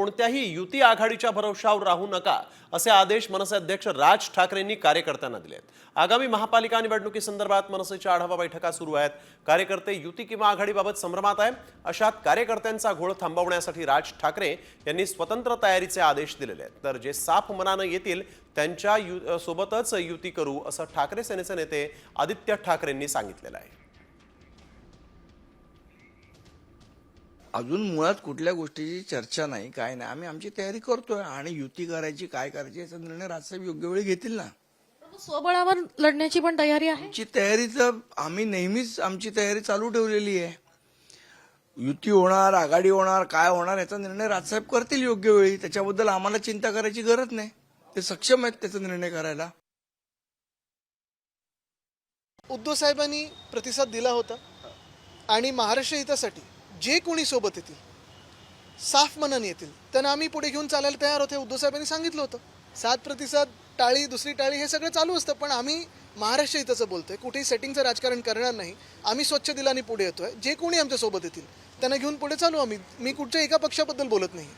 कोणत्याही युती आघाडीच्या भरवशावर राहू नका असे आदेश मनसे अध्यक्ष राज ठाकरेंनी कार्यकर्त्यांना दिलेत। आगामी महापालिका निवडणुकीसंदर्भात मनसेच्या आढावा बैठका सुरू आहेत। कार्यकर्ते युती किंवा आघाडीबाबत संभ्रमात आहे। अशात कार्यकर्त्यांचा घोळ थांबवण्यासाठी राज ठाकरे यांनी स्वतंत्र तयारीचे आदेश दिलेले आहेत। तर जे साफ मनाने येतील त्यांच्या सोबतच युती करू असं ठाकरे सेनेचे नेते आदित्य ठाकरेंनी सांगितलेलं आहे। अजून मुळात कुठल्या गोष्टीची चर्चा नाही, काय नाही। आम्ही आमची तयारी करतोय आणि युती करायची काय करायची याचा निर्णय राजसाहेब योग्य वेळी घेतील ना। स्वबळावर लढण्याची पण तयारी आहे। आमची तयारी तर आम्ही नेहमीच आमची तयारी चालू ठेवलेली आहे। युती होणार, आघाडी होणार, काय होणार याचा निर्णय राजसाहेब करतील योग्य वेळी। त्याच्याबद्दल आम्हाला चिंता करायची गरज नाही। ते सक्षम आहेत त्याचा निर्णय करायला। उद्धव साहेबांनी प्रतिसाद दिला होता आणि महाराष्ट्र हितासाठी जे कोणी सोबत येतील, साफ मनाने येतील, त्यांना आम्ही पुढे घेऊन चालायला तयार होते। उद्धव साहेबांनी सांगितलं होतं 7 प्रतिसाद, टाळी, दुसरी टाळी हे सगळं चालू असतं, पण आम्ही महाराष्ट्र हिताचं बोलतोय, कुठेही सेटिंगचं राजकारण करणार नाही। आम्ही स्वच्छ दिलाने पुढे येतोय। जे कोणी आमच्या सोबत येतील त्यांना घेऊन पुढे चालू आम्ही। मी कुठच्या एका पक्षाबद्दल बोलत नाही।